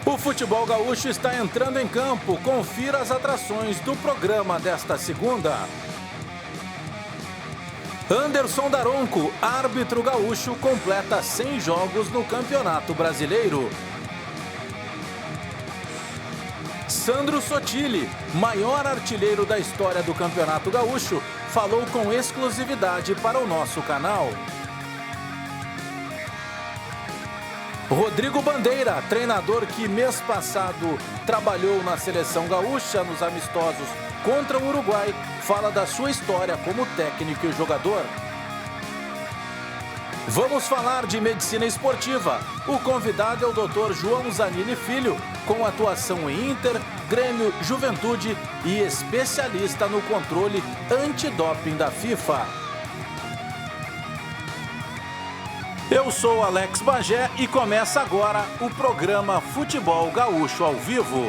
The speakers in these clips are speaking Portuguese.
O futebol gaúcho está entrando em campo. Confira as atrações do programa desta segunda. Anderson Daronco, árbitro gaúcho, completa 100 jogos no Campeonato Brasileiro. Sandro Sotile, maior artilheiro da história do Campeonato Gaúcho, falou com exclusividade para o nosso canal. Rodrigo Bandeira, treinador que mês passado trabalhou na seleção gaúcha nos amistosos contra o Uruguai, fala da sua história como técnico e jogador. Vamos falar de medicina esportiva. O convidado é o Dr. João Zanini Filho, com atuação em Inter, Grêmio, Juventude e especialista no controle antidoping da FIFA. Eu sou Alex Bagé e começa agora o programa Futebol Gaúcho ao Vivo.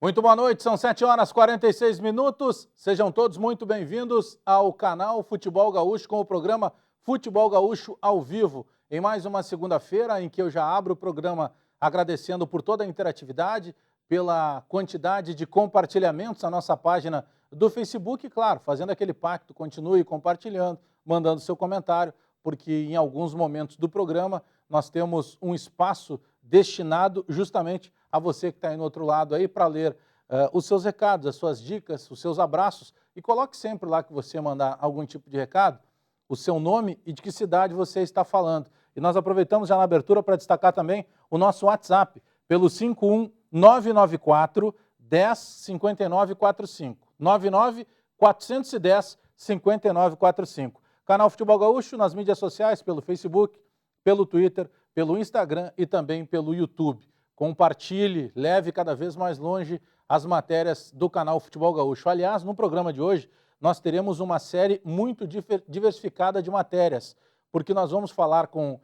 Muito boa noite, são 7h46. Sejam todos muito bem-vindos ao canal Futebol Gaúcho com o programa Futebol Gaúcho ao Vivo. Em mais uma segunda-feira em que eu já abro o programa agradecendo por toda a interatividade, pela quantidade de compartilhamentos na nossa página do Facebook e, claro, fazendo aquele pacto, continue compartilhando, mandando seu comentário, porque em alguns momentos do programa nós temos um espaço destinado justamente a você que está aí no outro lado aí para ler os seus recados, as suas dicas, os seus abraços e coloque sempre lá que você mandar algum tipo de recado, o seu nome e de que cidade você está falando. E nós aproveitamos já na abertura para destacar também o nosso WhatsApp, pelo 51994 10 59 45. 99 410 5945. Canal Futebol Gaúcho nas mídias sociais, pelo Facebook, pelo Twitter, pelo Instagram e também pelo YouTube. Compartilhe, leve cada vez mais longe as matérias do canal Futebol Gaúcho. Aliás, no programa de hoje, nós teremos uma série muito diversificada de matérias, porque nós vamos falar com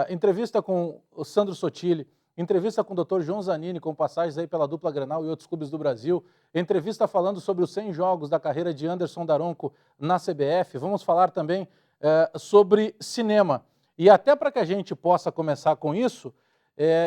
entrevista com o Sandro Sotile, entrevista com o Dr. João Zanini, com passagens aí pela dupla Grenal e outros clubes do Brasil, entrevista falando sobre os 100 jogos da carreira de Anderson Daronco na CBF, vamos falar também sobre cinema. E até para que a gente possa começar com isso,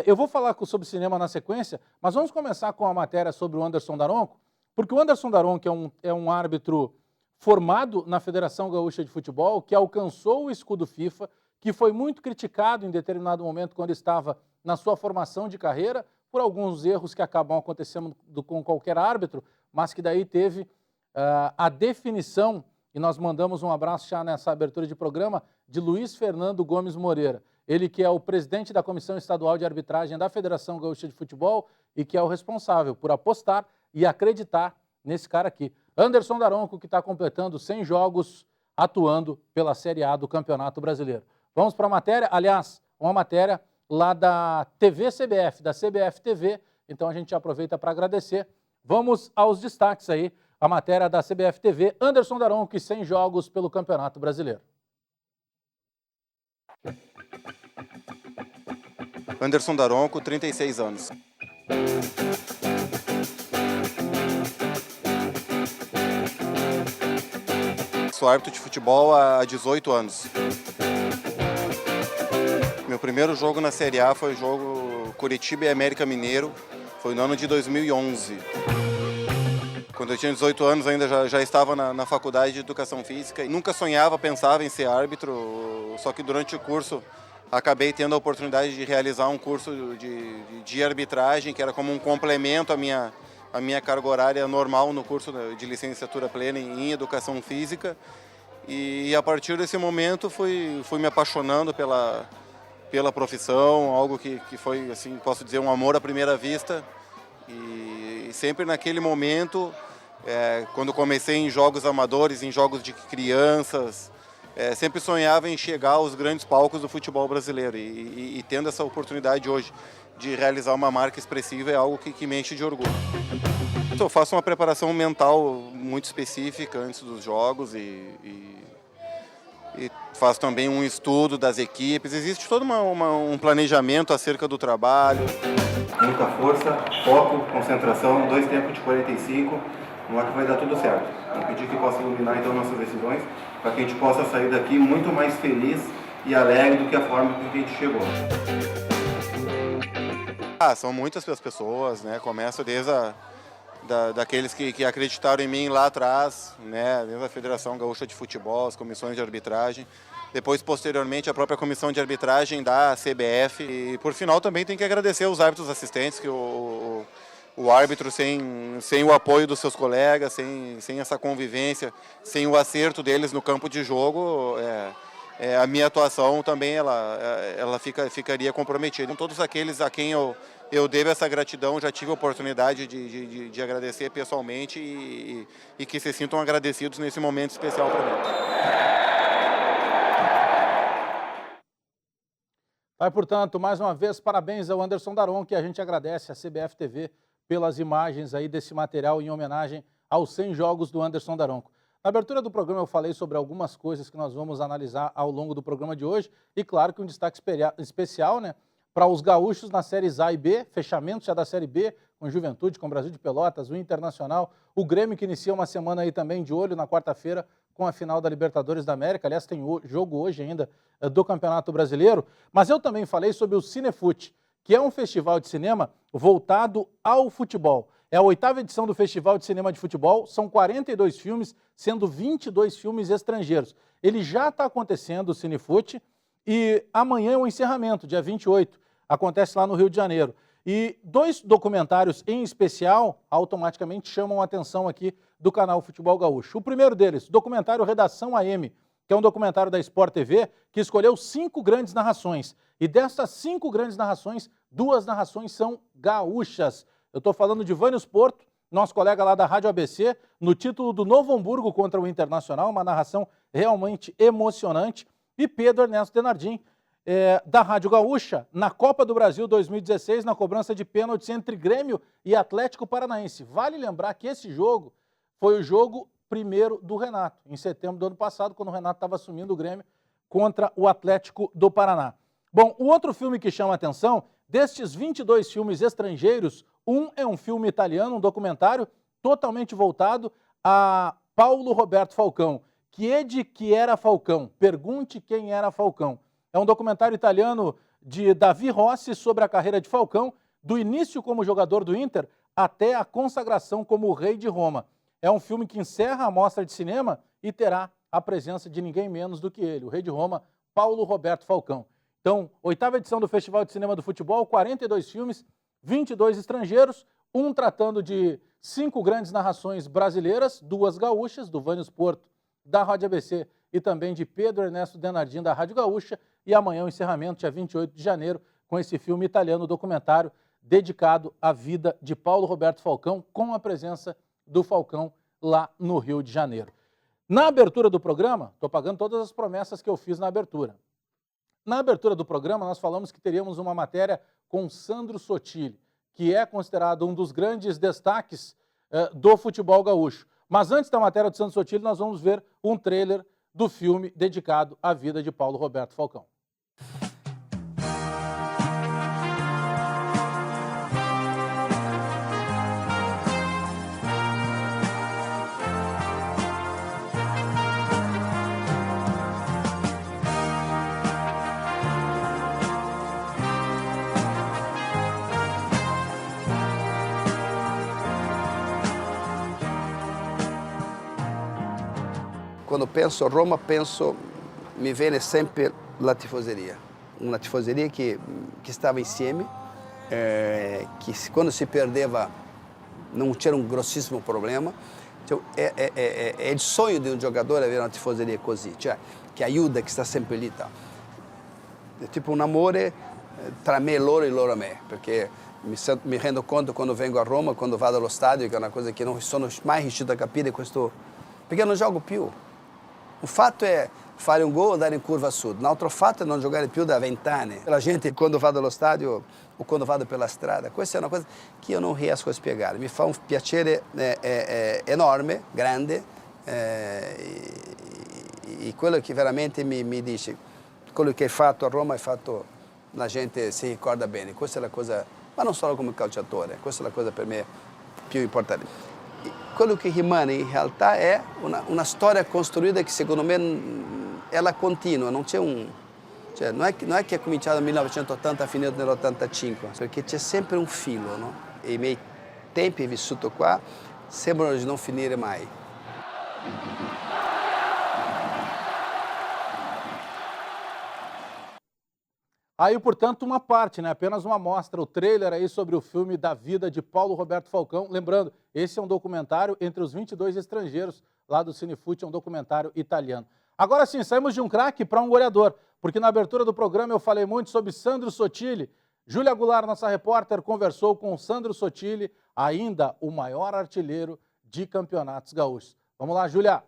eu vou falar sobre cinema na sequência, mas vamos começar com a matéria sobre o Anderson Daronco, porque o Anderson Daronco é um árbitro formado na Federação Gaúcha de Futebol, que alcançou o escudo FIFA, que foi muito criticado em determinado momento quando estava na sua formação de carreira, por alguns erros que acabam acontecendo com qualquer árbitro, mas que daí teve a definição, e nós mandamos um abraço já nessa abertura de programa, de Luiz Fernando Gomes Moreira. Ele que é o presidente da Comissão Estadual de Arbitragem da Federação Gaúcha de Futebol e que é o responsável por apostar e acreditar nesse cara aqui. Anderson Daronco, que está completando 100 jogos atuando pela Série A do Campeonato Brasileiro. Vamos para a matéria, aliás, uma matéria lá da TV CBF, da CBF TV, então a gente aproveita para agradecer. Vamos aos destaques aí, a matéria da CBF TV, Anderson Daronco, 100 jogos pelo Campeonato Brasileiro. Anderson Daronco, 36 anos. Sou árbitro de futebol há 18 anos. Meu primeiro jogo na Série A foi o jogo Curitiba e América Mineiro, foi no ano de 2011. Quando eu tinha 18 anos ainda já estava na faculdade de Educação Física e nunca pensava em ser árbitro, só que durante o curso acabei tendo a oportunidade de realizar um curso de arbitragem, que era como um complemento à minha carga horária normal no curso de licenciatura plena em Educação Física. E a partir desse momento fui me apaixonando pela profissão, algo que foi, assim, posso dizer, um amor à primeira vista. E sempre naquele momento, quando comecei em jogos amadores, em jogos de crianças, sempre sonhava em chegar aos grandes palcos do futebol brasileiro. E tendo essa oportunidade hoje de realizar uma marca expressiva é algo que me enche de orgulho. Eu faço uma preparação mental muito específica antes dos jogos e e faz também um estudo das equipes. Existe todo um planejamento acerca do trabalho. Muita força, foco, concentração, 2 tempos de 45, não é que vai dar tudo certo. Vou pedir que possa iluminar então nossas decisões, para que a gente possa sair daqui muito mais feliz e alegre do que a forma com que a gente chegou. São muitas as pessoas, né? Começo desde daqueles que acreditaram em mim lá atrás, né? Desde a Federação Gaúcha de Futebol, as comissões de arbitragem, depois posteriormente a própria comissão de arbitragem da CBF e por final também tem que agradecer os árbitros assistentes, que o árbitro sem o apoio dos seus colegas, sem essa convivência, sem o acerto deles no campo de jogo, a minha atuação também ela ficaria comprometida. Então, todos aqueles a quem eu devo essa gratidão, já tive a oportunidade de agradecer pessoalmente e que se sintam agradecidos nesse momento especial para mim. Vai, portanto, mais uma vez, parabéns ao Anderson Daron, que a gente agradece a CBF TV pelas imagens aí desse material em homenagem aos 100 jogos do Anderson Daronco. Na abertura do programa eu falei sobre algumas coisas que nós vamos analisar ao longo do programa de hoje e claro que um destaque especial, né, para os gaúchos na séries A e B, fechamento já da série B, com Juventude, com Brasil de Pelotas, o Internacional, o Grêmio que inicia uma semana aí também de olho na quarta-feira com a final da Libertadores da América, aliás tem jogo hoje ainda do Campeonato Brasileiro, mas eu também falei sobre o Cinefute, que é um festival de cinema voltado ao futebol. É a 8ª edição do Festival de Cinema de Futebol, são 42 filmes, sendo 22 filmes estrangeiros. Ele já está acontecendo, o Cinefute, e amanhã é o encerramento, dia 28, acontece lá no Rio de Janeiro. E 2 documentários em especial automaticamente chamam a atenção aqui do canal Futebol Gaúcho. O primeiro deles, o documentário Redação AM, que é um documentário da Sport TV, que escolheu 5 grandes narrações. E dessas 5 grandes narrações, 2 narrações são gaúchas. Eu estou falando de Vânios Porto, nosso colega lá da Rádio ABC, no título do Novo Hamburgo contra o Internacional, uma narração realmente emocionante. E Pedro Ernesto Denardim, da Rádio Gaúcha, na Copa do Brasil 2016, na cobrança de pênaltis entre Grêmio e Atlético Paranaense. Vale lembrar que esse jogo foi o jogo primeiro do Renato, em setembro do ano passado, quando o Renato estava assumindo o Grêmio contra o Atlético do Paraná. Bom, o outro filme que chama a atenção, destes 22 filmes estrangeiros, um é um filme italiano, um documentário totalmente voltado a Paulo Roberto Falcão. Chiedi chi era Falcão, pergunte quem era Falcão. É um documentário italiano de Davi Rossi sobre a carreira de Falcão, do início como jogador do Inter até a consagração como rei de Roma. É um filme que encerra a mostra de cinema e terá a presença de ninguém menos do que ele, o rei de Roma, Paulo Roberto Falcão. Então, 8ª edição do Festival de Cinema do Futebol, 42 filmes, 22 estrangeiros, um tratando de 5 grandes narrações brasileiras, 2 gaúchas, do Vânios Porto, da Rádio ABC e também de Pedro Ernesto Denardim, da Rádio Gaúcha, e amanhã o encerramento, dia 28 de janeiro, com esse filme italiano documentário dedicado à vida de Paulo Roberto Falcão, com a presença do Falcão lá no Rio de Janeiro. Na abertura do programa, estou pagando todas as promessas que eu fiz na abertura. Na abertura do programa, nós falamos que teríamos uma matéria com Sandro Sotile, que é considerado um dos grandes destaques do futebol gaúcho. Mas antes da matéria do Sandro Sotile, nós vamos ver um trailer do filme dedicado à vida de Paulo Roberto Falcão. Quando penso Roma, mi viene sempre la tifoseria. Una tifoseria que estava insieme, que quando si perdeva não tinha um grossissimo problema. Então, è il sogno di un giocatore avere una tifoseria così, cioè che aiuta, che sta sempre lì. Tá? È tipo un amore tra me e loro a me, perché mi rendo conto quando vengo a Roma, quando vado allo stadio, che è una cosa che non sono mai riuscito a capire questo, perché non gioco più. Un fatto è fare un gol e andare in curva a sud, un altro fatto è non giocare più da 20 anni. La gente quando vado allo stadio o quando vado per la strada, questa è una cosa che io non riesco a spiegare, mi fa un piacere enorme, grande, quello che veramente mi dice, quello che hai fatto a Roma, hai fatto, la gente si ricorda bene. Questa è la cosa, ma non solo come calciatore, questa è la cosa per me più importante. Quello che rimane in realtà è una storia costruita che secondo me ela continua, non c'è un... Cioè, non è che è cominciato nel 1980 e finito nell'85, perché c'è sempre un filo, no? E i miei tempi vissuto qua sembrano di non finire mai. Aí, portanto, uma parte, né? Apenas uma amostra, o trailer aí sobre o filme da vida de Paulo Roberto Falcão. Lembrando, esse é um documentário entre os 22 estrangeiros lá do Cinefute, é um documentário italiano. Agora sim, saímos de um craque para um goleador, porque na abertura do programa eu falei muito sobre Sandro Sotile. Júlia Goulart, nossa repórter, conversou com Sandro Sotile, ainda o maior artilheiro de campeonatos gaúchos. Vamos lá, Júlia.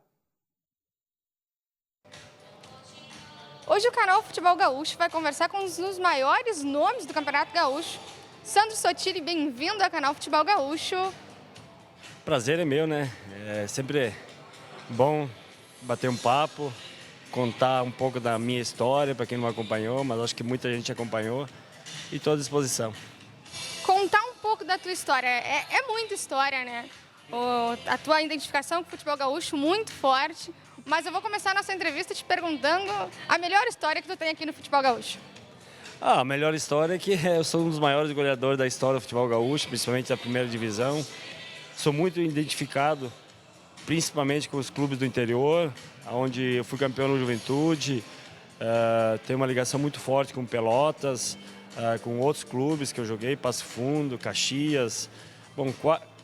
Hoje o canal Futebol Gaúcho vai conversar com um dos maiores nomes do Campeonato Gaúcho. Sandro Sotile, bem-vindo ao canal Futebol Gaúcho. Prazer é meu, né? É sempre bom bater um papo, contar um pouco da minha história para quem não acompanhou, mas acho que muita gente acompanhou e estou à disposição. Contar um pouco da tua história, é muita história, né? A tua identificação com o futebol gaúcho muito forte, mas eu vou começar a nossa entrevista te perguntando a melhor história que tu tem aqui no futebol gaúcho. A melhor história é que eu sou um dos maiores goleadores da história do futebol gaúcho, principalmente da primeira divisão. Sou muito identificado, principalmente com os clubes do interior, onde eu fui campeão no Juventude, tenho uma ligação muito forte com Pelotas, com outros clubes que eu joguei, Passo Fundo, Caxias. Bom,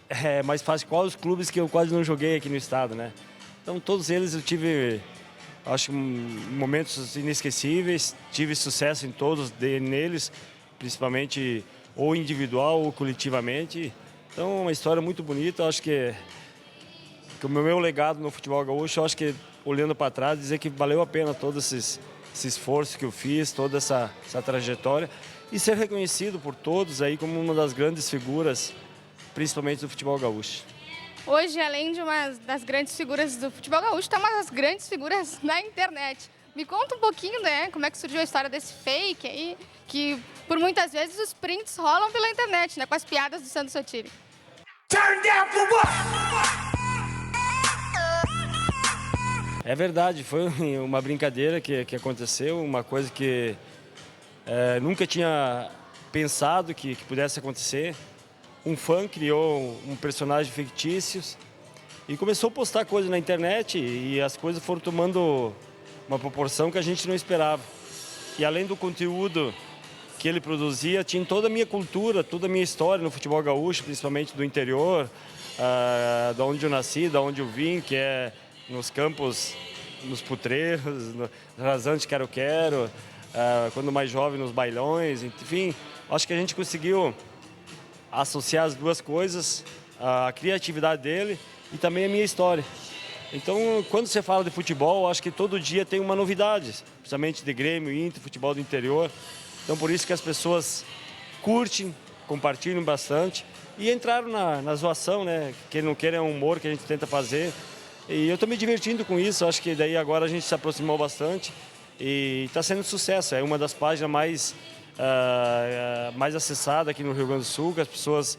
é mais fácil quais os clubes que eu quase não joguei aqui no estado, né? Então todos eles eu tive, acho, momentos inesquecíveis, tive sucesso em todos neles, principalmente ou individual ou coletivamente. Então uma história muito bonita, acho que o meu legado no futebol gaúcho, acho que olhando para trás, dizer que valeu a pena todo esse esforço que eu fiz, toda essa trajetória e ser reconhecido por todos aí como uma das grandes figuras, principalmente do futebol gaúcho. Hoje, além de uma das grandes figuras do futebol gaúcho, tá uma das grandes figuras da internet. Me conta um pouquinho, né, como é que surgiu a história desse fake aí, que por muitas vezes os prints rolam pela internet, né, com as piadas do Sandro Sotile. Turn down for what? É verdade, foi uma brincadeira que aconteceu, uma coisa que nunca tinha pensado que pudesse acontecer. Um fã criou um personagem fictício e começou a postar coisas na internet e as coisas foram tomando uma proporção que a gente não esperava. E além do conteúdo que ele produzia, tinha toda a minha cultura, toda a minha história no futebol gaúcho, principalmente do interior, da onde eu nasci, da onde eu vim, que é nos campos, nos putreiros, no rasante quero-quero, quando mais jovem nos bailões, enfim, acho que a gente conseguiu associar as duas coisas, a criatividade dele e também a minha história. Então, quando você fala de futebol, acho que todo dia tem uma novidade, principalmente de Grêmio, Inter, futebol do interior. Então, por isso que as pessoas curtem, compartilham bastante e entraram na zoação, né? Quem não quer é um humor que a gente tenta fazer. E eu estou me divertindo com isso, acho que daí agora a gente se aproximou bastante e está sendo sucesso. É uma das páginas mais acessada aqui no Rio Grande do Sul, que as pessoas,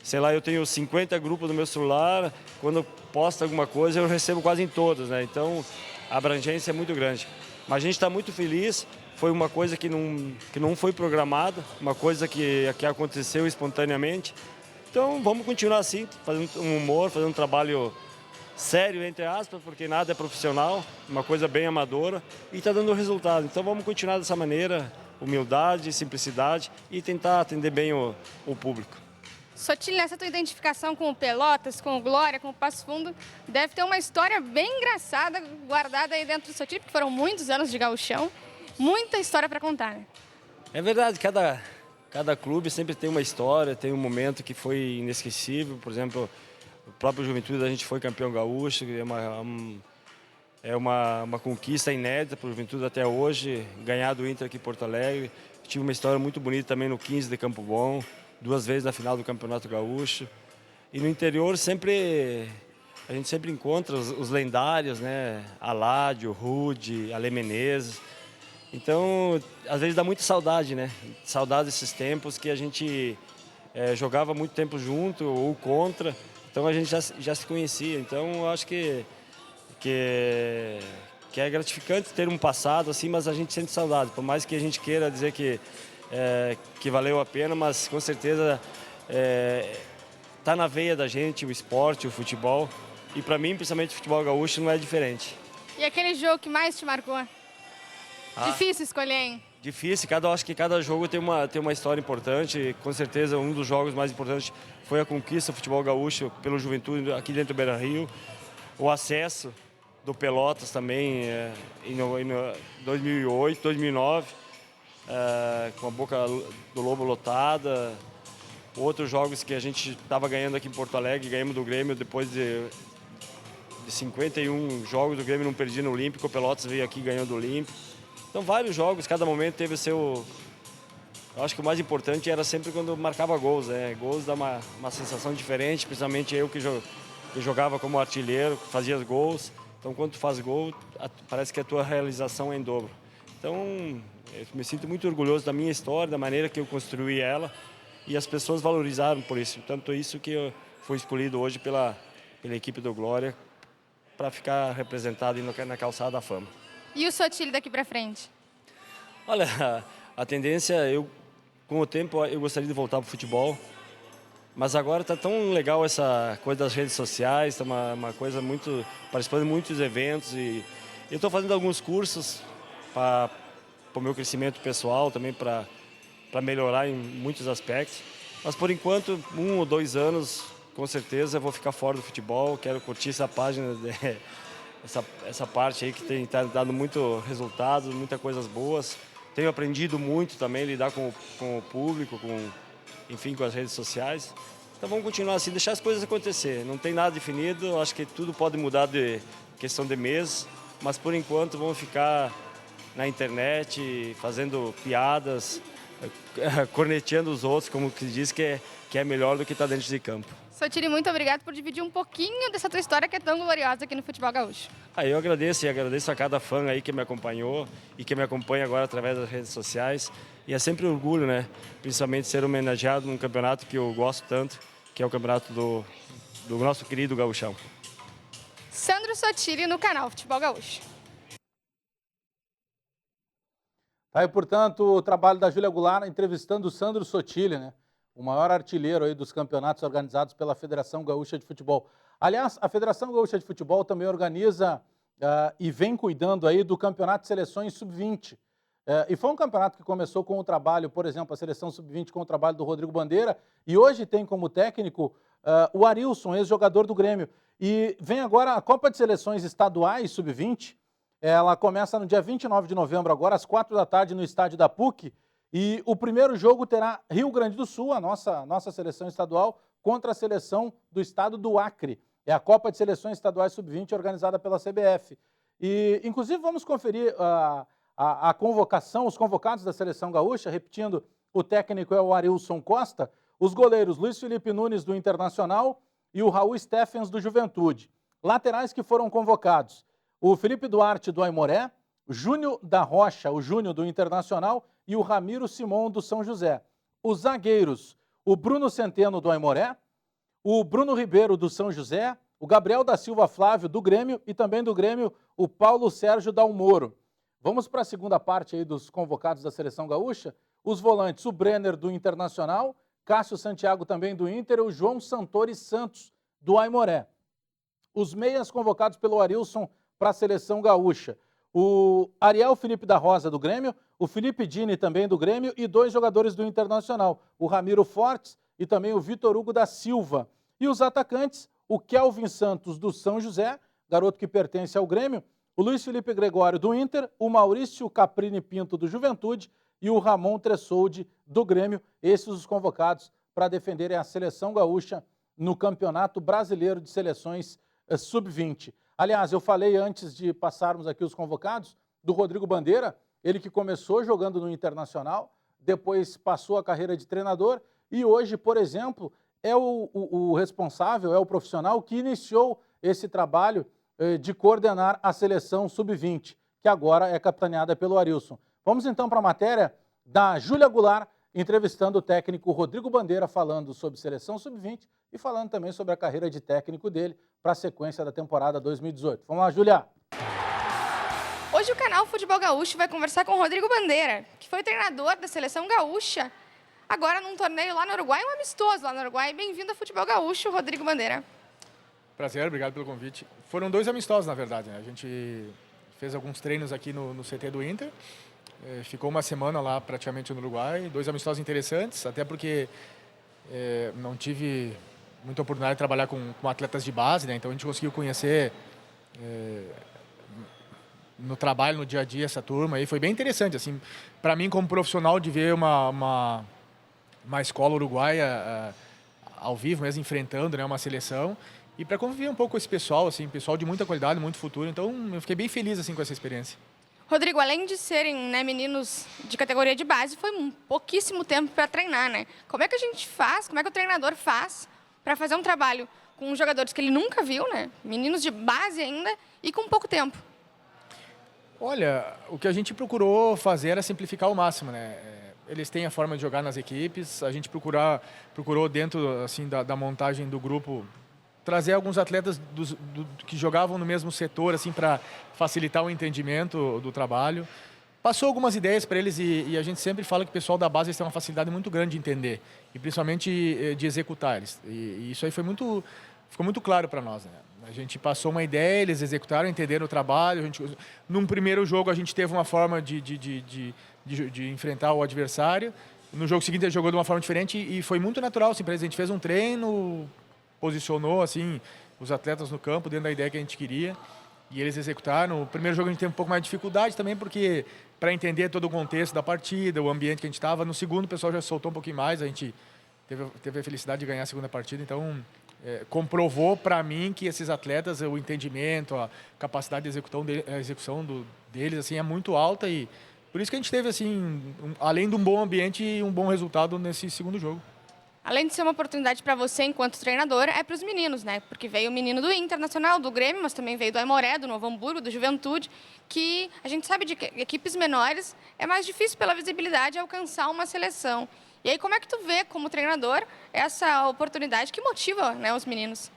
sei lá, eu tenho 50 grupos no meu celular, quando eu posto alguma coisa eu recebo quase em todos, né? Então a abrangência é muito grande. Mas a gente está muito feliz, foi uma coisa que não foi programada, uma coisa que aconteceu espontaneamente. Então vamos continuar assim, fazendo um humor, fazendo um trabalho sério, entre aspas, porque nada é profissional, uma coisa bem amadora e está dando resultado. Então vamos continuar dessa maneira, humildade, simplicidade e tentar atender bem o público. Sotile, nessa tua identificação com o Pelotas, com o Glória, com o Passo Fundo, deve ter uma história bem engraçada guardada aí dentro do Sotile, porque foram muitos anos de gauchão, muita história para contar, né? É verdade, cada clube sempre tem uma história, tem um momento que foi inesquecível, por exemplo, o próprio Juventude a gente foi campeão gaúcho, é uma conquista inédita para o Juventude até hoje, ganhar do Inter aqui em Porto Alegre. Tive uma história muito bonita também no 15 de Campo Bom, 2 vezes na final do Campeonato Gaúcho. E no interior sempre a gente sempre encontra os lendários, né? Aládio, Rude, Ale Menezes. Então, às vezes dá muita saudade, né? Saudade desses tempos que a gente jogava muito tempo junto ou contra. Então, a gente já se conhecia. Então, eu acho que é gratificante ter um passado assim, mas a gente sente saudade. Por mais que a gente queira dizer que valeu a pena, mas com certeza tá na veia da gente o esporte, o futebol. E para mim, principalmente o futebol gaúcho, não é diferente. E aquele jogo que mais te marcou? Difícil escolher, hein? Difícil, acho que cada jogo tem uma história importante. Com certeza, um dos jogos mais importantes foi a conquista do futebol gaúcho pelo Juventude aqui dentro do Beira-Rio. O acesso do Pelotas também em 2008, 2009, com a Boca do Lobo lotada. Outros jogos que a gente estava ganhando aqui em Porto Alegre, ganhamos do Grêmio depois de 51 jogos, o Grêmio não perdia no Olímpico, o Pelotas veio aqui ganhando do Olímpico. Então, vários jogos, cada momento teve o seu... Eu acho que o mais importante era sempre quando marcava gols, né? Gols dá uma sensação diferente, principalmente eu que jogava como artilheiro, que fazia os gols. Então, quando tu faz gol, parece que a tua realização é em dobro. Então, eu me sinto muito orgulhoso da minha história, da maneira que eu construí ela, e as pessoas valorizaram por isso. Tanto isso que eu fui escolhido hoje pela equipe do Glória para ficar representado na Calçada da Fama. E o Sotile daqui para frente? Olha, a tendência, com o tempo, eu gostaria de voltar para o futebol, mas agora está tão legal essa coisa das redes sociais, está uma coisa muito... participando de muitos eventos e eu estou fazendo alguns cursos para o meu crescimento pessoal, também para melhorar em muitos aspectos, mas por enquanto, 1 ou 2 anos, com certeza, eu vou ficar fora do futebol, quero curtir essa página, essa parte aí que tem dado muito resultado, muitas coisas boas. Tenho aprendido muito também, lidar com o público, enfim, com as redes sociais. Então vamos continuar assim, deixar as coisas acontecer. Não tem nada definido, acho que tudo pode mudar de questão de mês, mas por enquanto vamos ficar na internet, fazendo piadas, corneteando os outros, como que diz que é melhor do que estar dentro de campo. Sotile, muito obrigado por dividir um pouquinho dessa tua história que é tão gloriosa aqui no futebol gaúcho. Eu agradeço a cada fã aí que me acompanhou e que me acompanha agora através das redes sociais. E é sempre um orgulho, né? Principalmente ser homenageado num campeonato que eu gosto tanto, que é o campeonato do nosso querido Gaúchão. Sandro Sotile no canal Futebol Gaúcho. Tá aí, portanto, o trabalho da Júlia Goulart entrevistando o Sandro Sotile, né? O maior artilheiro aí dos campeonatos organizados pela Federação Gaúcha de Futebol. Aliás, a Federação Gaúcha de Futebol também organiza e vem cuidando aí do Campeonato de Seleções Sub-20. E foi um campeonato que começou com o trabalho, por exemplo, a Seleção Sub-20 com o trabalho do Rodrigo Bandeira, e hoje tem como técnico o Arilson, ex-jogador do Grêmio. E vem agora a Copa de Seleções Estaduais Sub-20, ela começa no dia 29 de novembro agora, às 4 da tarde, no estádio da PUC. E o primeiro jogo terá Rio Grande do Sul, a nossa seleção estadual, contra a seleção do estado do Acre. É a Copa de Seleções Estaduais Sub-20 organizada pela CBF. E, inclusive, vamos conferir a convocação, os convocados da seleção gaúcha. Repetindo, o técnico é o Arilson Costa, os goleiros Luiz Felipe Nunes, do Internacional, e o Raul Stephens, do Juventude. Laterais que foram convocados, o Felipe Duarte, do Aimoré, Júnior da Rocha, o Júnior, do Internacional, e o Ramiro Simon, do São José. Os zagueiros, o Bruno Centeno, do Aimoré, o Bruno Ribeiro, do São José, o Gabriel da Silva Flávio, do Grêmio, e também do Grêmio, o Paulo Sérgio Dalmoro. Vamos para a segunda parte aí dos convocados da Seleção Gaúcha. Os volantes, o Brenner, do Internacional, Cássio Santiago, também do Inter, e o João Santores Santos, do Aimoré. Os meias convocados pelo Arilson para a Seleção Gaúcha, o Ariel Felipe da Rosa, do Grêmio, o Felipe Dini, também do Grêmio, e 2 jogadores do Internacional, o Ramiro Fortes e também o Vitor Hugo da Silva. E os atacantes, o Kelvin Santos, do São José, garoto que pertence ao Grêmio, o Luiz Felipe Gregório, do Inter, o Maurício Caprini Pinto, do Juventude, e o Ramon Tressoldi, do Grêmio. Esses os convocados para defenderem a Seleção Gaúcha no Campeonato Brasileiro de Seleções Sub-20. Aliás, eu falei antes de passarmos aqui os convocados, do Rodrigo Bandeira, ele que começou jogando no Internacional, depois passou a carreira de treinador e hoje, por exemplo, é o responsável, é o profissional que iniciou esse trabalho de coordenar a seleção sub-20, que agora é capitaneada pelo Arilson. Vamos então para a matéria da Júlia Goulart, entrevistando o técnico Rodrigo Bandeira, falando sobre seleção sub-20 e falando também sobre a carreira de técnico dele para a sequência da temporada 2018. Vamos lá, Júlia! Hoje o canal Futebol Gaúcho vai conversar com o Rodrigo Bandeira, que foi treinador da seleção gaúcha, agora num torneio lá no Uruguai, um amistoso lá no Uruguai. Bem-vindo ao Futebol Gaúcho, Rodrigo Bandeira. Prazer, obrigado pelo convite. Foram 2 amistosos, na verdade, né? A gente fez alguns treinos aqui no CT do Inter, ficou uma semana lá praticamente no Uruguai, 2 amistosos interessantes, até porque não tive muita oportunidade de trabalhar com atletas de base, né? Então a gente conseguiu conhecer no trabalho, no dia a dia, essa turma, e foi bem interessante, assim, para mim como profissional, de ver uma escola uruguaia ao vivo, mesmo enfrentando, né, uma seleção, e para conviver um pouco com esse pessoal, assim, pessoal de muita qualidade, muito futuro. Então eu fiquei bem feliz assim com essa experiência. Rodrigo, além de serem, né, meninos de categoria de base, foi pouquíssimo tempo para treinar, né? Como é que a gente faz, como é que o treinador faz para fazer um trabalho com jogadores que ele nunca viu, né? Meninos de base ainda e com pouco tempo? Olha, o que a gente procurou fazer era simplificar ao máximo, né? Eles têm a forma de jogar nas equipes, a gente procurou dentro assim da montagem do grupo trazer alguns atletas que jogavam no mesmo setor, assim, para facilitar o entendimento do trabalho. Passou algumas ideias para eles e a gente sempre fala que o pessoal da base tem uma facilidade muito grande de entender e principalmente de executar eles. E isso aí ficou muito claro para nós, né? A gente passou uma ideia, eles executaram, entenderam o trabalho. Num primeiro jogo a gente teve uma forma de enfrentar o adversário. No jogo seguinte ele jogou de uma forma diferente e foi muito natural, assim, para eles. A gente fez um treino, posicionou assim os atletas no campo dentro da ideia que a gente queria e eles executaram. O primeiro jogo a gente teve um pouco mais de dificuldade também, porque para entender todo o contexto da partida, o ambiente que a gente estava. No segundo o pessoal já soltou um pouquinho mais, a gente teve a felicidade de ganhar a segunda partida, então comprovou para mim que esses atletas, o entendimento, a capacidade de execução deles assim é muito alta, e por isso que a gente teve assim, além de um bom ambiente, um bom resultado nesse segundo jogo. Além de ser uma oportunidade para você enquanto treinador, é para os meninos, né? Porque veio o menino do Internacional, do Grêmio, mas também veio do Aimoré, do Novo Hamburgo, do Juventude, que a gente sabe de que equipes menores é mais difícil pela visibilidade alcançar uma seleção. E aí, como é que tu vê, como treinador, essa oportunidade que motiva, né, os meninos?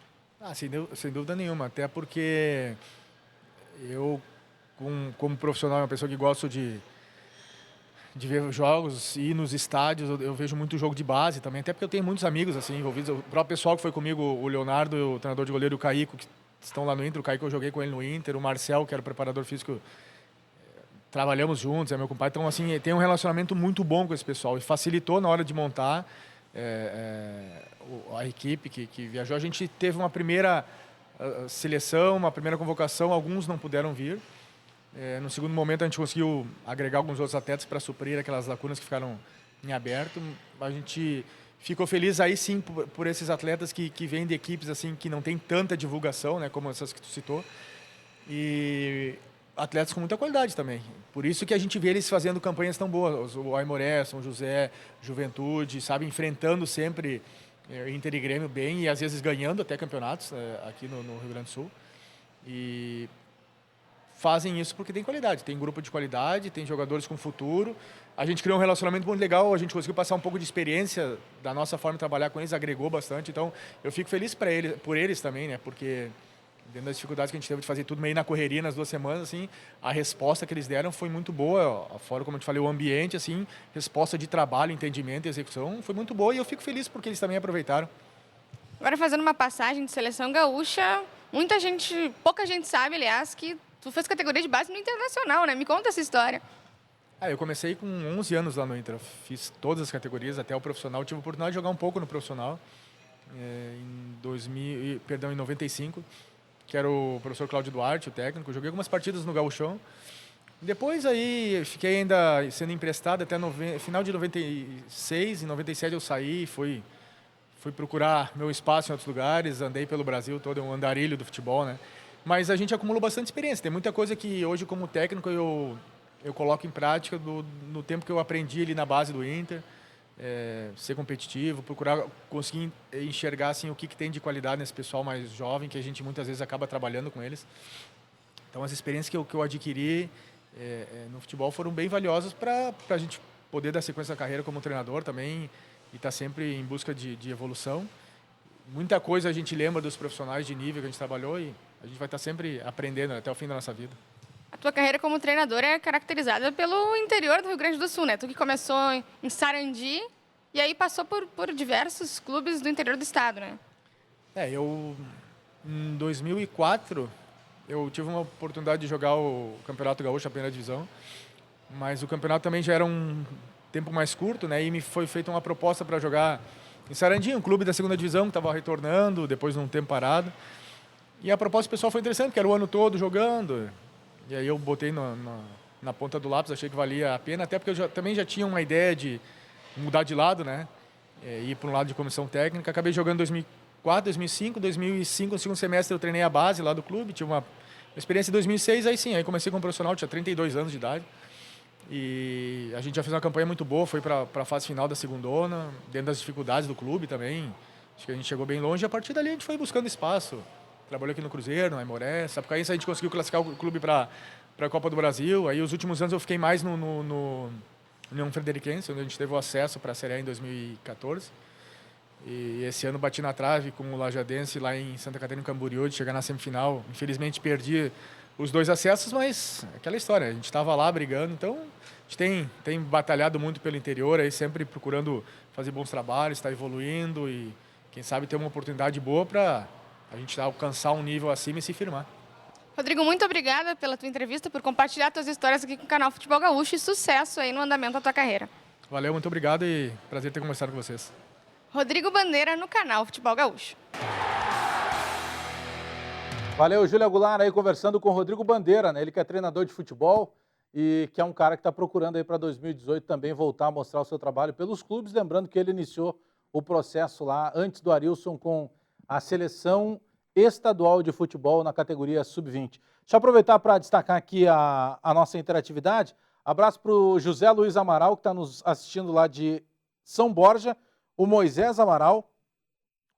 Sem dúvida nenhuma, até porque eu, como profissional, uma pessoa que gosto de ver jogos e ir nos estádios, eu vejo muito jogo de base também, até porque eu tenho muitos amigos assim envolvidos. O próprio pessoal que foi comigo, o Leonardo, o treinador de goleiro, e o Caico, que estão lá no Inter. O Caico eu joguei com ele no Inter, o Marcel, que era o preparador físico, trabalhamos juntos, é meu compadre. Então, assim, tem um relacionamento muito bom com esse pessoal e facilitou na hora de montar a equipe que viajou. A gente teve uma primeira seleção, uma primeira convocação, alguns não puderam vir. No segundo momento a gente conseguiu agregar alguns outros atletas para suprir aquelas lacunas que ficaram em aberto. A gente ficou feliz aí sim por esses atletas que vêm de equipes assim que não tem tanta divulgação, né, como essas que tu citou, e atletas com muita qualidade também. Por isso que a gente vê eles fazendo campanhas tão boas. O Aimoré, São José, Juventude, sabe, enfrentando sempre Inter e Grêmio bem e às vezes ganhando até campeonatos aqui no Rio Grande do Sul. E fazem isso porque tem qualidade, tem grupo de qualidade, tem jogadores com futuro. A gente criou um relacionamento muito legal, a gente conseguiu passar um pouco de experiência da nossa forma de trabalhar com eles, agregou bastante. Então, eu fico feliz por eles também, né? Porque dentro das dificuldades que a gente teve de fazer tudo meio na correria nas 2 semanas, assim, a resposta que eles deram foi muito boa. Fora, como eu te falei, o ambiente, assim, resposta de trabalho, entendimento e execução foi muito boa, e eu fico feliz porque eles também aproveitaram. Agora, fazendo uma passagem de seleção gaúcha, pouca gente sabe, aliás, que tu fez categoria de base no Internacional, né? Me conta essa história. Eu comecei com 11 anos lá no Inter, fiz todas as categorias, até o profissional. Tive a oportunidade de jogar um pouco no profissional, em 95, que era o professor Cláudio Duarte, o técnico. Joguei algumas partidas no Gauchão. Depois aí fiquei ainda sendo emprestado até final de 96, em 97 eu saí, fui procurar meu espaço em outros lugares, andei pelo Brasil todo, é um andarilho do futebol, né? Mas a gente acumulou bastante experiência. Tem muita coisa que hoje, como técnico, eu coloco em prática no tempo que eu aprendi ali na base do Inter. ser competitivo, procurar conseguir enxergar assim, o que tem de qualidade nesse pessoal mais jovem, que a gente muitas vezes acaba trabalhando com eles. Então, as experiências que eu adquiri no futebol foram bem valiosas para a gente poder dar sequência à carreira como treinador também e estar sempre em busca de evolução. Muita coisa a gente lembra dos profissionais de nível que a gente trabalhou e a gente vai estar sempre aprendendo até o fim da nossa vida. A tua carreira como treinador é caracterizada pelo interior do Rio Grande do Sul, né? Tu que começou em Sarandi e aí passou por diversos clubes do interior do estado, né? Eu em 2004 eu tive uma oportunidade de jogar o Campeonato Gaúcho, a primeira divisão, mas o campeonato também já era um tempo mais curto, né? E me foi feita uma proposta para jogar em Sarandi, um clube da segunda divisão que estava retornando depois de um tempo parado. E a proposta pessoal foi interessante, porque era o ano todo jogando. E aí eu botei na ponta do lápis, achei que valia a pena, até porque eu também já tinha uma ideia de mudar de lado, né? Ir para um lado de comissão técnica. Acabei jogando em 2005, no segundo semestre eu treinei a base lá do clube, tive uma experiência em 2006, aí comecei como profissional, tinha 32 anos de idade. E a gente já fez uma campanha muito boa, foi para a fase final da segundona, dentro das dificuldades do clube também. Acho que a gente chegou bem longe e a partir dali a gente foi buscando espaço. Trabalhei aqui no Cruzeiro, no Aimoré, Sapucaí, a gente conseguiu classificar o clube para a Copa do Brasil. Aí os últimos anos eu fiquei mais no União Frederiquense, onde a gente teve o acesso para a Série A em 2014. E esse ano bati na trave com o Lajadense lá em Santa Catarina, no Camboriú, de chegar na semifinal. Infelizmente perdi os 2 acessos, mas aquela história, a gente estava lá brigando, então a gente tem batalhado muito pelo interior, aí sempre procurando fazer bons trabalhos, estar evoluindo e quem sabe ter uma oportunidade boa para a gente alcançar um nível acima e se firmar. Rodrigo, muito obrigada pela tua entrevista, por compartilhar tuas histórias aqui com o canal Futebol Gaúcho e sucesso aí no andamento da tua carreira. Valeu, muito obrigado e prazer ter conversado com vocês. Rodrigo Bandeira no canal Futebol Gaúcho. Valeu, Júlia Goulart aí conversando com o Rodrigo Bandeira, né? Ele que é treinador de futebol e que é um cara que está procurando aí para 2018 também voltar a mostrar o seu trabalho pelos clubes, lembrando que ele iniciou o processo lá antes do Arilson com a seleção estadual de futebol na categoria sub-20. Deixa eu aproveitar para destacar aqui a nossa interatividade. Abraço para o José Luiz Amaral, que está nos assistindo lá de São Borja, o Moisés Amaral,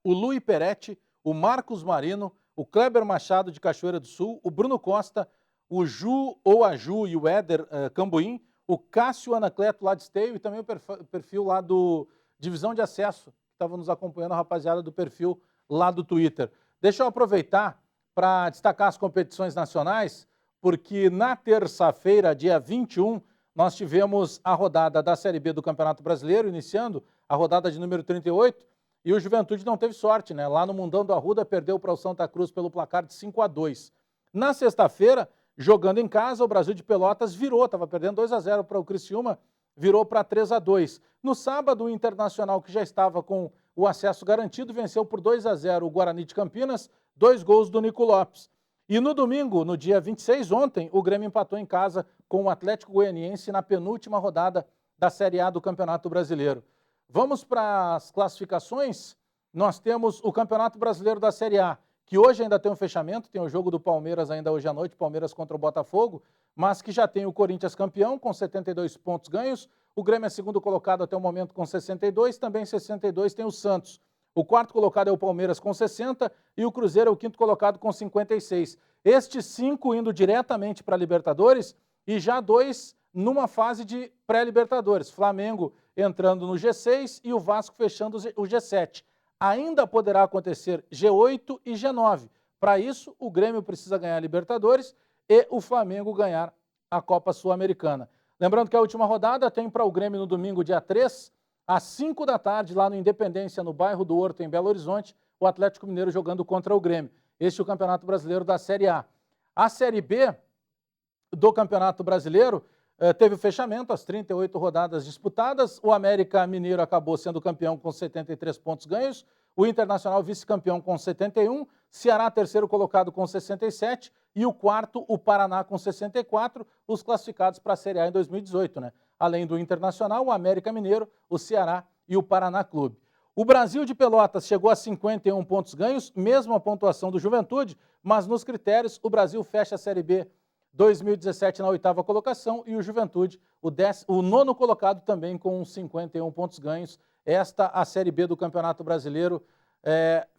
o Luí Peretti, o Marcos Marino, o Kleber Machado de Cachoeira do Sul, o Bruno Costa, o Ju ou a Ju e o Éder Cambuim, o Cássio Anacleto lá de Esteio e também o perfil lá do Divisão de Acesso, que estava nos acompanhando, a rapaziada do perfil lá do Twitter. Deixa eu aproveitar para destacar as competições nacionais, porque na terça-feira, dia 21, nós tivemos a rodada da Série B do Campeonato Brasileiro, iniciando a rodada de número 38, e o Juventude não teve sorte, né? Lá no Mundão do Arruda, perdeu para o Santa Cruz pelo placar de 5-2. Na sexta-feira, jogando em casa, o Brasil de Pelotas virou, estava perdendo 2-0 para o Criciúma, virou para 3-2. No sábado, o Internacional, que já estava com o acesso garantido, venceu por 2-0 o Guarani de Campinas, 2 gols do Nico Lopes. E no domingo, no dia 26, ontem, o Grêmio empatou em casa com o Atlético Goianiense na penúltima rodada da Série A do Campeonato Brasileiro. Vamos para as classificações. Nós temos o Campeonato Brasileiro da Série A, que hoje ainda tem um fechamento, tem o jogo do Palmeiras ainda hoje à noite, Palmeiras contra o Botafogo, mas que já tem o Corinthians campeão com 72 pontos ganhos, o Grêmio é segundo colocado até o momento com 62, também 62 tem o Santos. O quarto colocado é o Palmeiras com 60 e o Cruzeiro é o quinto colocado com 56. Estes 5 indo diretamente para a Libertadores e já 2 numa fase de pré-Libertadores. Flamengo entrando no G6 e o Vasco fechando o G7. Ainda poderá acontecer G8 e G9. Para isso, o Grêmio precisa ganhar a Libertadores e o Flamengo ganhar a Copa Sul-Americana. Lembrando que a última rodada tem para o Grêmio no domingo, dia 3, às 5 da tarde, lá no Independência, no bairro do Horto, em Belo Horizonte, o Atlético Mineiro jogando contra o Grêmio. Este é o Campeonato Brasileiro da Série A. A Série B do Campeonato Brasileiro teve o fechamento, as 38 rodadas disputadas. O América Mineiro acabou sendo campeão com 73 pontos ganhos. O Internacional vice-campeão com 71. Ceará terceiro colocado com 67. E o quarto, o Paraná com 64. Os classificados para a Série A em 2018, né? Além do Internacional, o América Mineiro, o Ceará e o Paraná Clube. O Brasil de Pelotas chegou a 51 pontos ganhos, mesma pontuação do Juventude, mas nos critérios o Brasil fecha a Série B 2017 na 8ª colocação e o Juventude, o nono colocado também com 51 pontos ganhos. Esta a Série B do Campeonato Brasileiro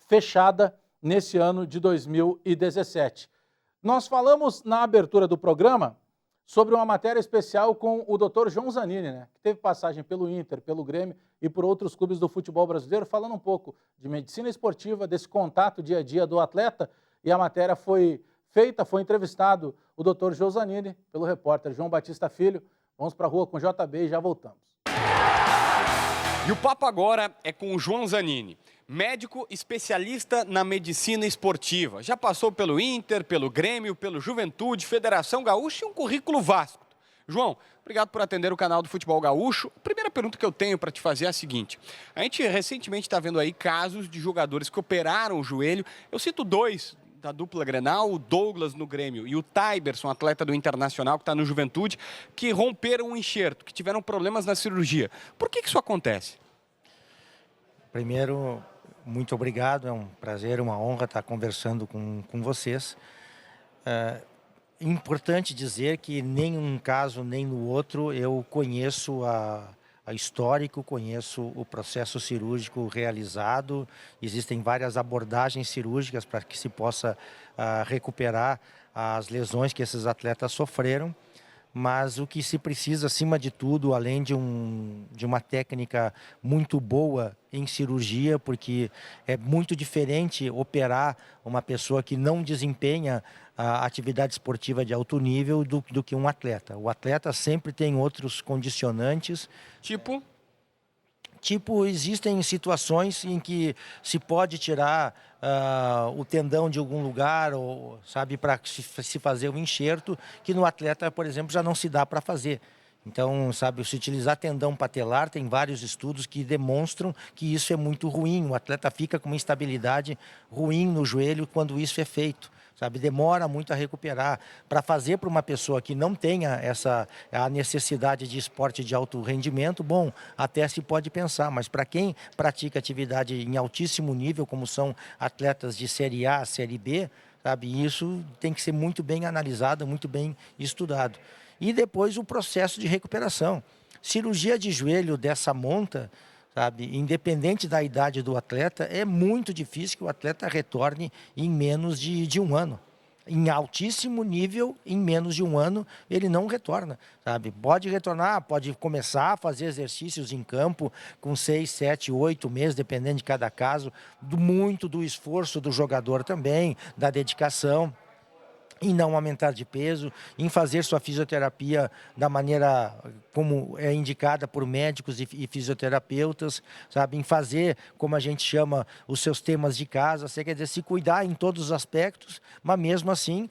fechada nesse ano de 2017. Nós falamos na abertura do programa sobre uma matéria especial com o Dr. João Zanini, né, que teve passagem pelo Inter, pelo Grêmio e por outros clubes do futebol brasileiro, falando um pouco de medicina esportiva, desse contato dia a dia do atleta, e a matéria foi entrevistado o Dr. João Zanini pelo repórter João Batista Filho. Vamos para a rua com o JB e já voltamos. E o papo agora é com o João Zanini, médico especialista na medicina esportiva. Já passou pelo Inter, pelo Grêmio, pelo Juventude, Federação Gaúcha e um currículo vasto. João, obrigado por atender o canal do Futebol Gaúcho. A primeira pergunta que eu tenho para te fazer é a seguinte. A gente recentemente está vendo aí casos de jogadores que operaram o joelho. Eu cito dois da dupla Grenal, o Douglas no Grêmio e o Taiberson, atleta do Internacional que está no Juventude, que romperam um enxerto, que tiveram problemas na cirurgia. Por que isso acontece? Primeiro, muito obrigado, é um prazer, uma honra estar conversando com vocês. É importante dizer que nem um caso nem no outro eu conheço a histórico, conheço o processo cirúrgico realizado. Existem várias abordagens cirúrgicas para que se possa recuperar as lesões que esses atletas sofreram. Mas o que se precisa, acima de tudo, além de uma técnica muito boa em cirurgia, porque é muito diferente operar uma pessoa que não desempenha a atividade esportiva de alto nível do que um atleta. O atleta sempre tem outros condicionantes. Tipo, existem situações em que se pode tirar o tendão de algum lugar, ou, sabe, para se fazer um enxerto, que no atleta, por exemplo, já não se dá para fazer. Então, sabe, se utilizar tendão patelar, tem vários estudos que demonstram que isso é muito ruim. O atleta fica com uma instabilidade ruim no joelho quando isso é feito. Sabe, demora muito a recuperar. Para fazer para uma pessoa que não tenha a necessidade de esporte de alto rendimento, bom, até se pode pensar, mas para quem pratica atividade em altíssimo nível, como são atletas de Série A, Série B, sabe, isso tem que ser muito bem analisado, muito bem estudado. E depois o processo de recuperação. Cirurgia de joelho dessa monta, sabe, independente da idade do atleta, é muito difícil que o atleta retorne em menos de um ano. Em altíssimo nível, em menos de um ano, ele não retorna, sabe? Pode retornar, pode começar a fazer exercícios em campo com 6, 7, 8 meses, dependendo de cada caso, muito do esforço do jogador também, da dedicação, em não aumentar de peso, em fazer sua fisioterapia da maneira como é indicada por médicos e fisioterapeutas, sabe, em fazer, como a gente chama, os seus temas de casa, quer dizer, se cuidar em todos os aspectos, mas mesmo assim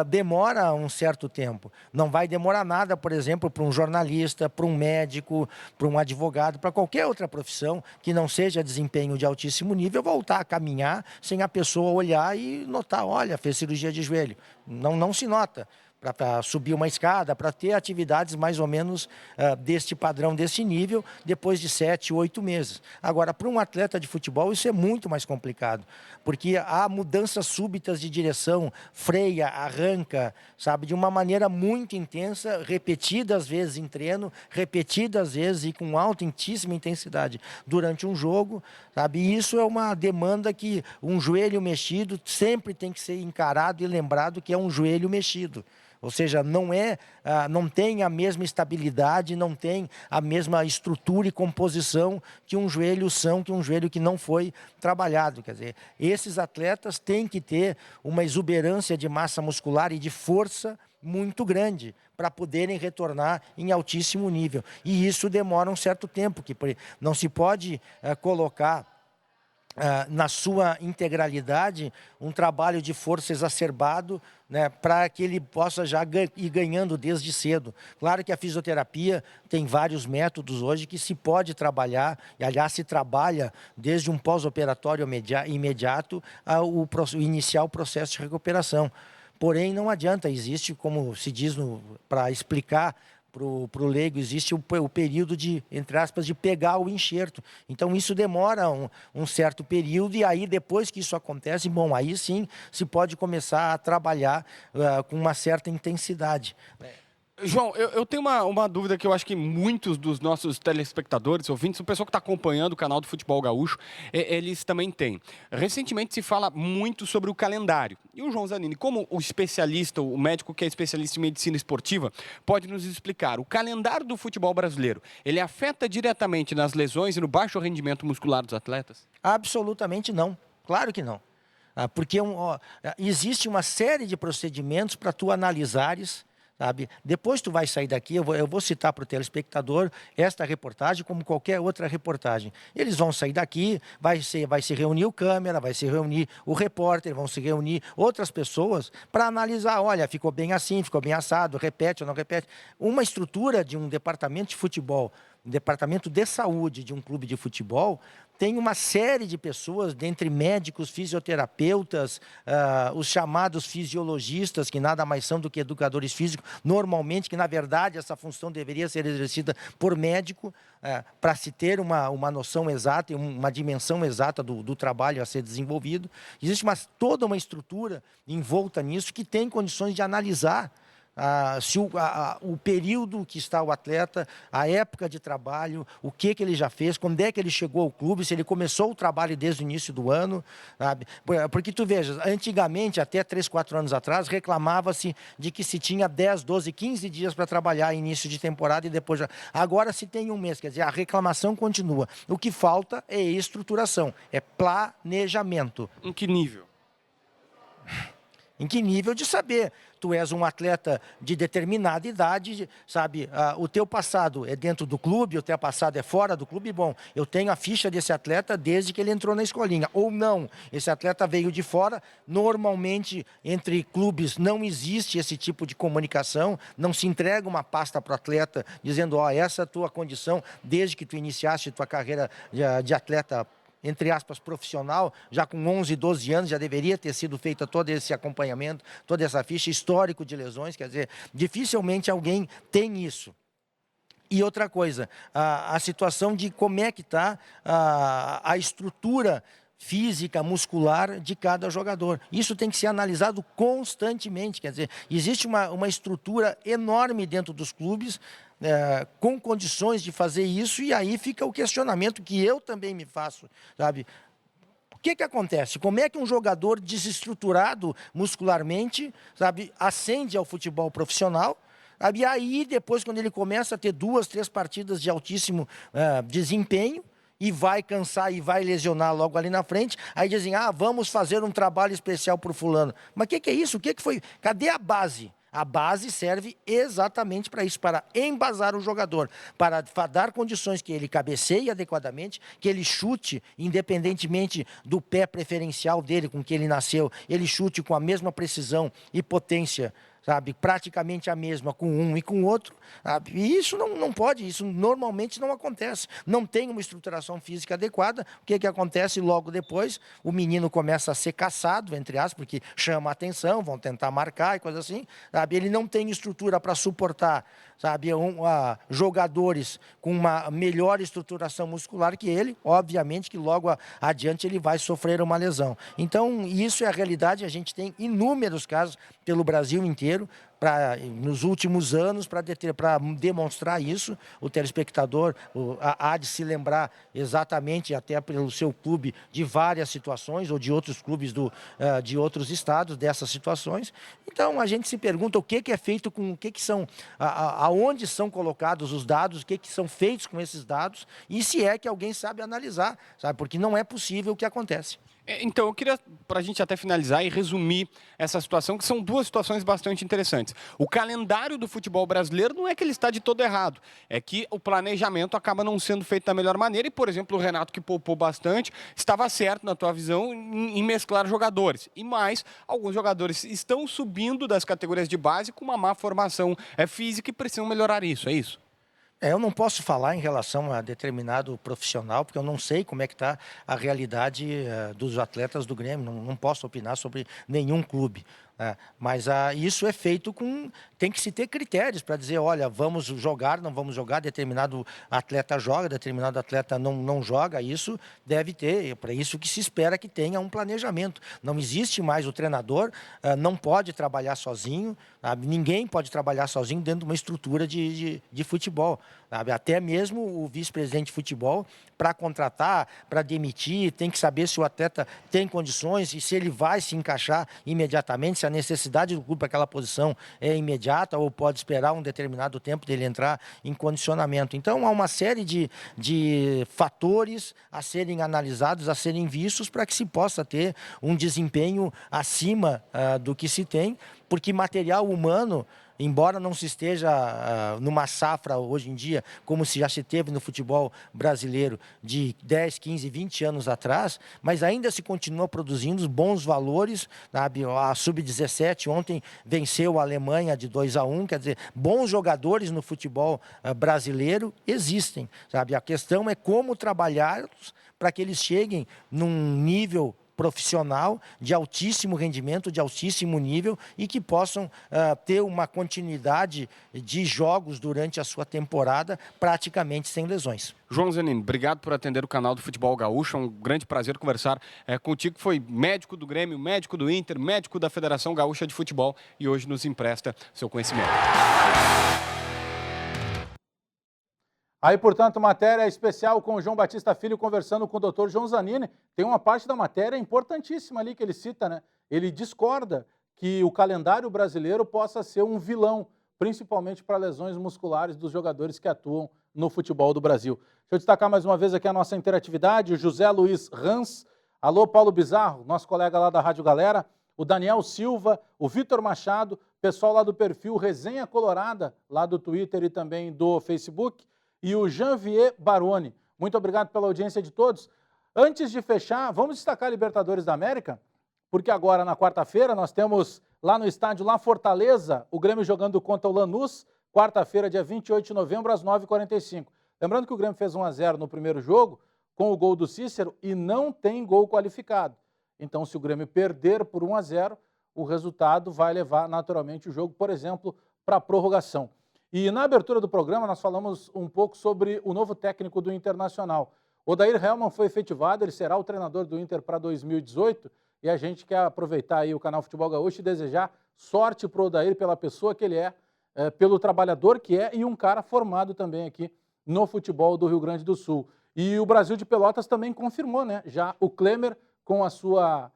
demora um certo tempo. Não vai demorar nada, por exemplo, para um jornalista, para um médico, para um advogado, para qualquer outra profissão que não seja desempenho de altíssimo nível, voltar a caminhar sem a pessoa olhar e notar, olha, fez cirurgia de joelho. Não se nota. Para subir uma escada, para ter atividades mais ou menos deste padrão, desse nível, depois de 7, 8 meses. Agora, para um atleta de futebol, isso é muito mais complicado, porque há mudanças súbitas de direção, freia, arranca, sabe, de uma maneira muito intensa, repetidas vezes em treino, repetidas vezes e com altíssima intensidade durante um jogo, sabe, e isso é uma demanda que um joelho mexido sempre tem que ser encarado e lembrado que é um joelho mexido. Ou seja, não tem a mesma estabilidade, não tem a mesma estrutura e composição que um joelho são, que um joelho que não foi trabalhado. Quer dizer, esses atletas têm que ter uma exuberância de massa muscular e de força muito grande para poderem retornar em altíssimo nível. E isso demora um certo tempo, que não se pode colocar na sua integralidade, um trabalho de força exacerbado, né, para que ele possa já ir ganhando desde cedo. Claro que a fisioterapia tem vários métodos hoje que se pode trabalhar, e aliás se trabalha desde um pós-operatório imediato iniciar o processo de recuperação. Porém, não adianta, existe, como se diz para explicar pro leigo, existe o período de, entre aspas, de pegar o enxerto. Então, isso demora um certo período e aí, depois que isso acontece, bom, aí sim se pode começar a trabalhar com uma certa intensidade. João, eu tenho uma dúvida que eu acho que muitos dos nossos telespectadores, ouvintes, o pessoal que está acompanhando o canal do Futebol Gaúcho, eles também têm. Recentemente se fala muito sobre o calendário. E o João Zanini, como o especialista, o médico que é especialista em medicina esportiva, pode nos explicar. O calendário do futebol brasileiro, ele afeta diretamente nas lesões e no baixo rendimento muscular dos atletas? Absolutamente não. Claro que não. Porque existe uma série de procedimentos para tu analisares. Sabe? Depois tu vai sair daqui, eu vou citar para o telespectador esta reportagem como qualquer outra reportagem. Eles vão sair daqui, vai se reunir o câmera, vai se reunir o repórter, vão se reunir outras pessoas para analisar, olha, ficou bem assim, ficou bem assado, repete ou não repete. Uma estrutura de um departamento de futebol, um departamento de saúde de um clube de futebol, tem uma série de pessoas, dentre médicos, fisioterapeutas, os chamados fisiologistas, que nada mais são do que educadores físicos, normalmente, que na verdade essa função deveria ser exercida por médico, para se ter uma noção exata e uma dimensão exata do trabalho a ser desenvolvido. Existe toda uma estrutura envolta nisso que tem condições de analisar se o período que está o atleta, a época de trabalho, o que ele já fez, quando é que ele chegou ao clube, se ele começou o trabalho desde o início do ano, sabe? Porque tu veja, antigamente, até 3, 4 anos atrás, reclamava-se de que se tinha 10, 12, 15 dias para trabalhar início de temporada e depois já... Agora se tem um mês, quer dizer, a reclamação continua. O que falta é estruturação, é planejamento. Em que nível? Em que nível de saber? Tu és um atleta de determinada idade, sabe? O teu passado é dentro do clube, o teu passado é fora do clube. Bom, eu tenho a ficha desse atleta desde que ele entrou na escolinha. Ou não, esse atleta veio de fora. Normalmente, entre clubes, não existe esse tipo de comunicação. Não se entrega uma pasta para o atleta dizendo, essa é a tua condição desde que tu iniciaste tua carreira de atleta, entre aspas, profissional, já com 11, 12 anos, já deveria ter sido feito todo esse acompanhamento, toda essa ficha, histórico de lesões, quer dizer, dificilmente alguém tem isso. E outra coisa, a situação de como é que está a estrutura física, muscular de cada jogador. Isso tem que ser analisado constantemente, quer dizer, existe uma estrutura enorme dentro dos clubes, com condições de fazer isso, e aí fica o questionamento que eu também me faço, sabe? O que acontece? Como é que um jogador desestruturado muscularmente, sabe, ascende ao futebol profissional? E aí, depois, quando ele começa a ter 2, 3 partidas de altíssimo desempenho, e vai cansar e vai lesionar logo ali na frente, aí dizem, vamos fazer um trabalho especial para o fulano. Mas o que é isso? O que foi? Cadê a base? A base serve exatamente para isso, para embasar o jogador, para dar condições que ele cabeceie adequadamente, que ele chute, independentemente do pé preferencial dele, com que ele nasceu, ele chute com a mesma precisão e potência, sabe, praticamente a mesma com um e com o outro, sabe? E isso não pode, isso normalmente não acontece. Não tem uma estruturação física adequada. O que acontece logo depois? O menino começa a ser caçado, entre aspas, porque chama a atenção, vão tentar marcar e coisa assim, sabe? Ele não tem estrutura para suportar, sabe, jogadores com uma melhor estruturação muscular que ele, obviamente que logo adiante ele vai sofrer uma lesão. Então, isso é a realidade, a gente tem inúmeros casos pelo Brasil inteiro, nos últimos anos, para demonstrar isso. O telespectador há de se lembrar exatamente, até pelo seu clube, de várias situações, ou de outros clubes de outros estados, dessas situações. Então, a gente se pergunta o que é feito com, aonde são colocados os dados, o que são feitos com esses dados, e se é que alguém sabe analisar, sabe? Porque não é possível o que acontece. Então, eu queria, para a gente até finalizar e resumir essa situação, que são 2 situações bastante interessantes. O calendário do futebol brasileiro não é que ele está de todo errado, é que o planejamento acaba não sendo feito da melhor maneira e, por exemplo, o Renato, que poupou bastante, estava certo, na tua visão, em mesclar jogadores. E mais, alguns jogadores estão subindo das categorias de base com uma má formação física e precisam melhorar isso, é isso? Eu não posso falar em relação a determinado profissional, porque eu não sei como é que está a realidade dos atletas do Grêmio, não posso opinar sobre nenhum clube. Mas isso é feito tem que se ter critérios para dizer, olha, vamos jogar, não vamos jogar, determinado atleta joga, determinado atleta não joga. Isso deve ter, é para isso que se espera que tenha um planejamento. Não existe mais o treinador, não pode trabalhar sozinho, sabe? Ninguém pode trabalhar sozinho dentro de uma estrutura de futebol, sabe? Até mesmo o vice-presidente de futebol, para contratar, para demitir, tem que saber se o atleta tem condições e se ele vai se encaixar imediatamente, se a necessidade do clube para aquela posição é imediata ou pode esperar um determinado tempo dele entrar em condicionamento. Então, há uma série de fatores a serem analisados, a serem vistos para que se possa ter um desempenho acima do que se tem, porque material humano, embora não se esteja numa safra hoje em dia, como se já se teve no futebol brasileiro de 10, 15, 20 anos atrás, mas ainda se continua produzindo bons valores, sabe? A Sub-17 ontem venceu a Alemanha de 2-1, quer dizer, bons jogadores no futebol brasileiro existem, sabe? A questão é como trabalhá-los para que eles cheguem num nível profissional, de altíssimo rendimento, de altíssimo nível e que possam ter uma continuidade de jogos durante a sua temporada praticamente sem lesões. João Zanini, obrigado por atender o canal do Futebol Gaúcho. É um grande prazer conversar contigo, que foi médico do Grêmio, médico do Inter, médico da Federação Gaúcha de Futebol e hoje nos empresta seu conhecimento. Aí, portanto, matéria especial com o João Batista Filho conversando com o Dr. João Zanini. Tem uma parte da matéria importantíssima ali que ele cita, né? Ele discorda que o calendário brasileiro possa ser um vilão, principalmente para lesões musculares dos jogadores que atuam no futebol do Brasil. Deixa eu destacar mais uma vez aqui a nossa interatividade, o José Luiz Rans, alô Paulo Bizarro, nosso colega lá da Rádio Galera, o Daniel Silva, o Vitor Machado, pessoal lá do perfil Resenha Colorada, lá do Twitter e também do Facebook, e o Janvier Baroni. Muito obrigado pela audiência de todos. Antes de fechar, vamos destacar a Libertadores da América, porque agora, na quarta-feira, nós temos lá no estádio La Fortaleza, o Grêmio jogando contra o Lanús, quarta-feira, dia 28 de novembro, às 9h45. Lembrando que o Grêmio fez 1-0 no primeiro jogo, com o gol do Cícero, e não tem gol qualificado. Então, se o Grêmio perder por 1-0, o resultado vai levar, naturalmente, o jogo, por exemplo, para a prorrogação. E na abertura do programa nós falamos um pouco sobre o novo técnico do Internacional. Odair Hellmann foi efetivado, ele será o treinador do Inter para 2018 e a gente quer aproveitar aí o canal Futebol Gaúcho e desejar sorte para o Odair pela pessoa que ele é, pelo trabalhador que é e um cara formado também aqui no futebol do Rio Grande do Sul. E o Brasil de Pelotas também confirmou, né? Já o Klemer com a sua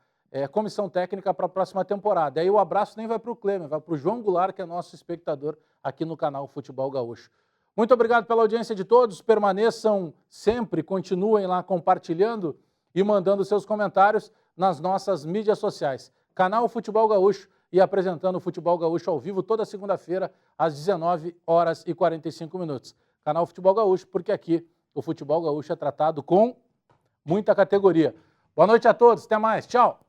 comissão técnica para a próxima temporada. Aí o abraço nem vai para o Klemer, vai para o João Goulart, que é nosso espectador aqui no canal Futebol Gaúcho. Muito obrigado pela audiência de todos, permaneçam sempre, continuem lá compartilhando e mandando seus comentários nas nossas mídias sociais. Canal Futebol Gaúcho e apresentando o Futebol Gaúcho ao vivo toda segunda-feira às 19h45. Canal Futebol Gaúcho, porque aqui o Futebol Gaúcho é tratado com muita categoria. Boa noite a todos, até mais, tchau!